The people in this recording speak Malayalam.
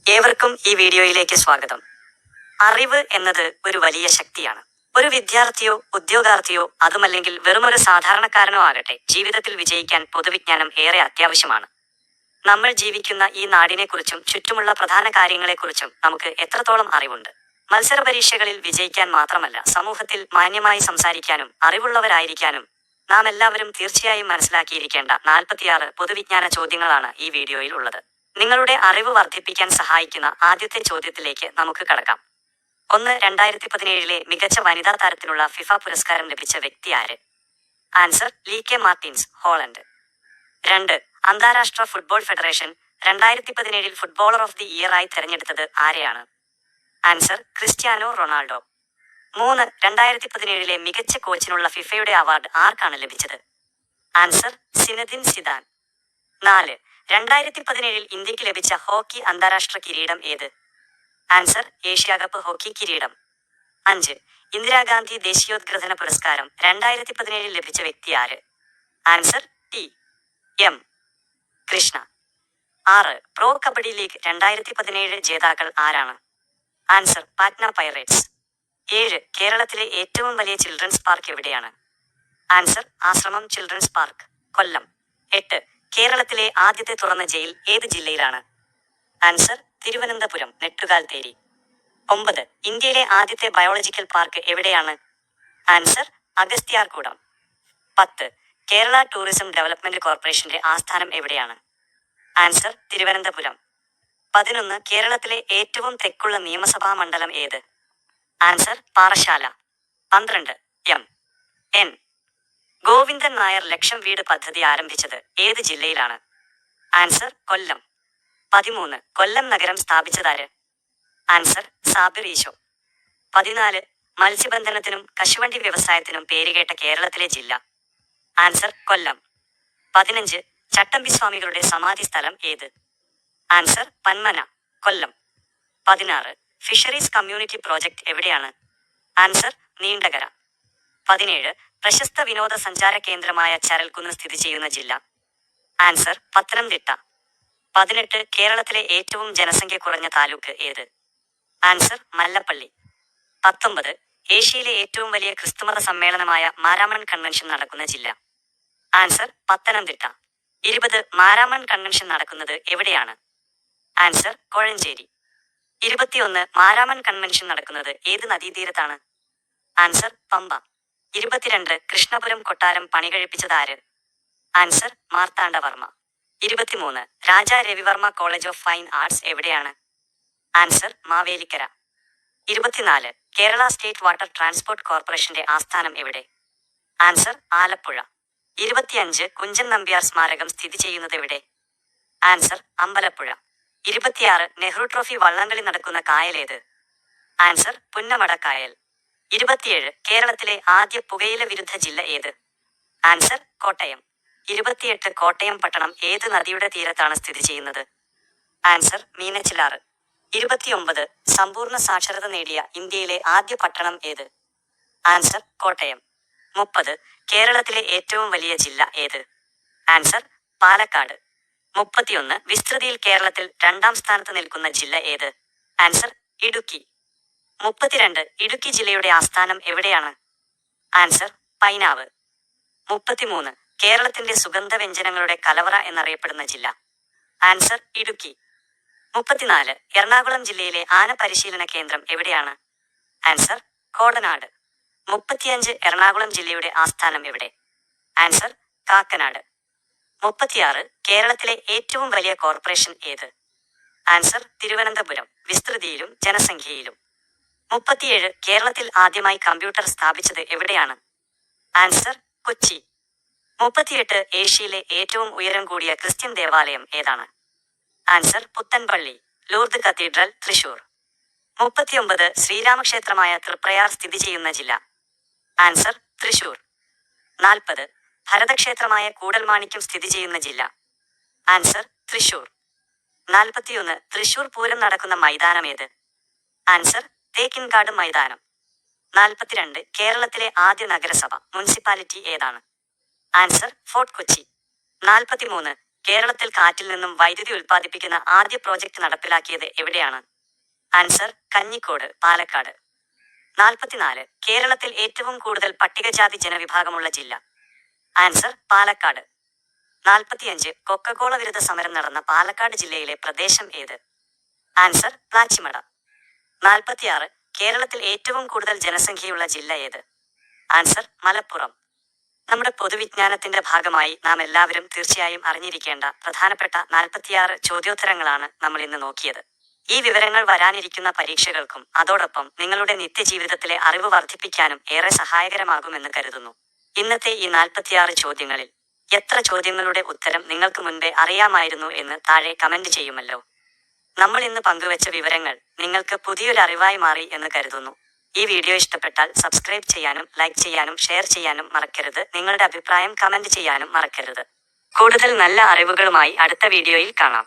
ഏവർക്കും ഈ വീഡിയോയിലേക്ക് സ്വാഗതം. അറിവ് എന്നത് ഒരു വലിയ ശക്തിയാണ്. ഒരു വിദ്യാർത്ഥിയോ ഉദ്യോഗാർത്ഥിയോ അതുമല്ലെങ്കിൽ വെറുമൊരു സാധാരണക്കാരനോ ആകട്ടെ, ജീവിതത്തിൽ വിജയിക്കാൻ പൊതുവിജ്ഞാനം ഏറെ അത്യാവശ്യമാണ്. നമ്മൾ ജീവിക്കുന്ന ഈ നാടിനെക്കുറിച്ചും ചുറ്റുമുള്ള പ്രധാന കാര്യങ്ങളെക്കുറിച്ചും നമുക്ക് എത്രത്തോളം അറിവുണ്ട്? മത്സര പരീക്ഷകളിൽ വിജയിക്കാൻ മാത്രമല്ല, സമൂഹത്തിൽ മാന്യമായി സംസാരിക്കാനും അറിവുള്ളവരായിരിക്കാനും നാം എല്ലാവരും തീർച്ചയായും മനസ്സിലാക്കിയിരിക്കേണ്ട 46 പൊതുവിജ്ഞാന ചോദ്യങ്ങളാണ് ഈ വീഡിയോയിൽ ഉള്ളത്. നിങ്ങളുടെ അറിവ് വർദ്ധിപ്പിക്കാൻ സഹായിക്കുന്ന ആദ്യത്തെ ചോദ്യത്തിലേക്ക് നമുക്ക് കടക്കാം. 1. 2017 മികച്ച വനിതാ താരത്തിനുള്ള ഫിഫ പുരസ്കാരം ലഭിച്ച വ്യക്തി ആര്? Answer: Lieke Martens, Holland. 2. അന്താരാഷ്ട്ര football federation 2017 footballer of the year ആയി തെരഞ്ഞെടുത്തത് ആരെയാണ്? Answer: Cristiano Ronaldo. 3. 2017 മികച്ച കോച്ചിനുള്ള ഫിഫയുടെ അവാർഡ് ആർക്കാണ് ലഭിച്ചത്? Answer: Zinedine Zidane. 4. 2017 ഇന്ത്യക്ക് ലഭിച്ച ഹോക്കി അന്താരാഷ്ട്ര കിരീടം ഏത്? ആൻസർ: ഏഷ്യാകപ്പ് ഹോക്കി കിരീടം. 5. ഇന്ദിരാഗാന്ധി ദേശീയോദ്ഗ്രഥന പുരസ്കാരം 2017 ലഭിച്ച വ്യക്തി ആര്? Answer: T M Krishna. 6. Pro kabaddi league 2017 ജേതാക്കൾ ആരാണ്? Answer: Patna pirates. 7. കേരളത്തിലെ ഏറ്റവും വലിയ ചിൽഡ്രൻസ് പാർക്ക് എവിടെയാണ്? ആൻസർ: ആശ്രമം ചിൽഡ്രൻസ് പാർക്ക്, കൊല്ലം. 8. കേരളത്തിലെ ആദ്യത്തെ തുറന്ന ജയിൽ ഏത് ജില്ലയിലാണ്? ആൻസർ: തിരുവനന്തപുരം, നെട്ടുകാൽത്തേരി. 9. ഇന്ത്യയിലെ ആദ്യത്തെ ബയോളജിക്കൽ പാർക്ക് എവിടെയാണ്? Answer: Agasthyarkoodam. 10. Kerala tourism development കോർപ്പറേഷന്റെ ആസ്ഥാനം എവിടെയാണ്? ആൻസർ: തിരുവനന്തപുരം. 11. കേരളത്തിലെ ഏറ്റവും തെക്കുള്ള നിയമസഭാ മണ്ഡലം ഏത്? Answer: Parassala. 12. M N Govindan Nair ലക്ഷം വീട് പദ്ധതി ആരംഭിച്ചത് ഏത് ജില്ലയിലാണ്? ആൻസർ: കൊല്ലം. 13. കൊല്ലം നഗരം സ്ഥാപിച്ചതാര്? ആൻസർ: സാബിർ ഈശോ. 14. മത്സ്യബന്ധനത്തിനും കശുവണ്ടി വ്യവസായത്തിനും പേരുകേട്ട കേരളത്തിലെ ജില്ല? ആൻസർ: കൊല്ലം. 15. ചട്ടമ്പിസ്വാമികളുടെ സമാധി സ്ഥലം ഏത്? ആൻസർ: പന്മന, കൊല്ലം. 16. ഫിഷറീസ് കമ്മ്യൂണിറ്റി പ്രോജക്റ്റ് എവിടെയാണ്? ആൻസർ: നീണ്ടകര. 17. പ്രശസ്ത വിനോദസഞ്ചാര കേന്ദ്രമായ ചരൽക്കുന്ന് സ്ഥിതി ചെയ്യുന്ന ജില്ല? ആൻസർ: പത്തനംതിട്ട. 18. കേരളത്തിലെ ഏറ്റവും ജനസംഖ്യ കുറഞ്ഞ താലൂക്ക് ഏത്? ആൻസർ: മല്ലപ്പള്ളി. 19. ഏഷ്യയിലെ ഏറ്റവും വലിയ ക്രിസ്തുമത സമ്മേളനമായ മാരാമൺ കൺവെൻഷൻ നടക്കുന്ന ജില്ല? ആൻസർ: പത്തനംതിട്ട. 20. മാരാമൺ കൺവെൻഷൻ നടക്കുന്നത് എവിടെയാണ്? ആൻസർ: കോഴഞ്ചേരി. 21. മാരാമൺ കൺവെൻഷൻ നടക്കുന്നത് ഏത് നദീതീരത്താണ്? ആൻസർ: പമ്പ. 22. കൃഷ്ണപുരം കൊട്ടാരം പണികഴിപ്പിച്ചതാര്? Answer: Marthanda Varma. 23. Raja Ravi Varma college of fine arts എവിടെയാണ്? Answer: Mavelikkara. 24. Kerala state water transport കോർപ്പറേഷന്റെ ആസ്ഥാനം എവിടെ? ആൻസർ: ആലപ്പുഴ. 25. കുഞ്ചൻ നമ്പ്യാർ സ്മാരകം സ്ഥിതി ചെയ്യുന്നത് എവിടെ? ആൻസർ: അമ്പലപ്പുഴ. 26. നെഹ്റു ട്രോഫി വള്ളംകളി നടക്കുന്ന കായലേത്? ആൻസർ: പുന്നമട കായൽ. 27. കേരളത്തിലെ ആദ്യ പുകയില വിരുദ്ധ ജില്ല ഏത്? ആൻസർ: കോട്ടയം. 28. കോട്ടയം പട്ടണം ഏത് നദിയുടെ തീരത്താണ് സ്ഥിതി ചെയ്യുന്നത്? ആൻസർ: മീനച്ചിലാറ്. 29. സമ്പൂർണ്ണ സാക്ഷരത നേടിയ ഇന്ത്യയിലെ ആദ്യ പട്ടണം ഏത്? ആൻസർ: കോട്ടയം. 30. കേരളത്തിലെ ഏറ്റവും വലിയ ജില്ല ഏത്? ആൻസർ: പാലക്കാട്. 31. വിസ്തൃതിയിൽ കേരളത്തിൽ 2ാം സ്ഥാനത്ത് നിൽക്കുന്ന ജില്ല ഏത്? ആൻസർ: ഇടുക്കി. 32. ഇടുക്കി ജില്ലയുടെ ആസ്ഥാനം എവിടെയാണ്? ആൻസർ: പൈനാവ്. 33. കേരളത്തിന്റെ സുഗന്ധവ്യഞ്ജനങ്ങളുടെ കലവറ എന്നറിയപ്പെടുന്ന ജില്ല? ആൻസർ: ഇടുക്കി. 34. എറണാകുളം ജില്ലയിലെ ആന പരിശീലന കേന്ദ്രം എവിടെയാണ്? ആൻസർ: കോടനാട്. 35. എറണാകുളം ജില്ലയുടെ ആസ്ഥാനം എവിടെ? ആൻസർ: കാക്കനാട്. 36. കേരളത്തിലെ ഏറ്റവും വലിയ കോർപ്പറേഷൻ ഏത്? ആൻസർ: തിരുവനന്തപുരം, വിസ്തൃതിയിലും ജനസംഖ്യയിലും. 37. കേരളത്തിൽ ആദ്യമായി കമ്പ്യൂട്ടർ സ്ഥാപിച്ചത് എവിടെയാണ്? ആൻസർ: കൊച്ചി. 38. ഏഷ്യയിലെ ഏറ്റവും ഉയരം കൂടിയ ക്രിസ്ത്യൻ ദേവാലയം ഏതാണ്? Answer: Puthanpalli, Lourdes cathedral, Thrissur. 39. ശ്രീരാമക്ഷേത്രമായ തൃപ്രയാർ സ്ഥിതി ചെയ്യുന്ന ജില്ല? ആൻസർ: തൃശൂർ. 40. ഭരതക്ഷേത്രമായ കൂടൽമാണിക്യം സ്ഥിതി ചെയ്യുന്ന ജില്ല? ആൻസർ: തൃശൂർ. 41. തൃശൂർ പൂരം നടക്കുന്ന മൈതാനം ഏത്? ആൻസർ: തേക്കിൻകാട് മൈതാനം. 42. കേരളത്തിലെ ആദ്യ നഗരസഭ മുനിസിപ്പാലിറ്റി ഏതാണ്? Answer: fort Kochi. 43. കേരളത്തിൽ കാറ്റിൽ നിന്നും വൈദ്യുതി ഉൽപ്പാദിപ്പിക്കുന്ന ആദ്യ പ്രോജക്റ്റ് നടപ്പിലാക്കിയത് എവിടെയാണ്? ആൻസർ കഞ്ഞിക്കോട്, പാലക്കാട്. 44. കേരളത്തിൽ ഏറ്റവും കൂടുതൽ പട്ടികജാതി ജനവിഭാഗമുള്ള ജില്ല? ആൻസർ പാലക്കാട്. 45. കൊക്കക്കോള വിരുദ്ധ സമരം നടന്ന പാലക്കാട് ജില്ലയിലെ പ്രദേശം ഏത്? ആൻസർ പ്ലാച്ചിമട. 46. കേരളത്തിൽ ഏറ്റവും കൂടുതൽ ജനസംഖ്യയുള്ള ജില്ല ഏത്? ആൻസർ മലപ്പുറം. നമ്മുടെ പൊതുവിജ്ഞാനത്തിന്റെ ഭാഗമായി നാം എല്ലാവരും തീർച്ചയായും അറിഞ്ഞിരിക്കേണ്ട പ്രധാനപ്പെട്ട 46 ചോദ്യോത്തരങ്ങളാണ് നമ്മൾ ഇന്ന് നോക്കിയത്. ഈ വിവരങ്ങൾ വരാനിരിക്കുന്ന പരീക്ഷകൾക്കും അതോടൊപ്പം നിങ്ങളുടെ നിത്യജീവിതത്തിലെ അറിവ് വർദ്ധിപ്പിക്കാനും ഏറെ സഹായകരമാകുമെന്ന് കരുതുന്നു. ഇന്നത്തെ ഈ 46 ചോദ്യങ്ങളിൽ എത്ര ചോദ്യങ്ങളുടെ ഉത്തരം നിങ്ങൾക്ക് മുൻപേ അറിയാമായിരുന്നു എന്ന് താഴെ കമന്റ് ചെയ്യുമല്ലോ. നമ്മൾ ഇന്ന് പങ്കുവച്ച വിവരങ്ങൾ നിങ്ങൾക്ക് പുതിയൊരു അറിവായി മാറി എന്ന് കരുതുന്നു. ഈ വീഡിയോ ഇഷ്ടപ്പെട്ടാൽ സബ്സ്ക്രൈബ് ചെയ്യാനും ലൈക്ക് ചെയ്യാനും ഷെയർ ചെയ്യാനും മറക്കരുത്. നിങ്ങളുടെ അഭിപ്രായം കമന്റ് ചെയ്യാനും മറക്കരുത്. കൂടുതൽ നല്ല അറിവുകളുമായി അടുത്ത വീഡിയോയിൽ കാണാം.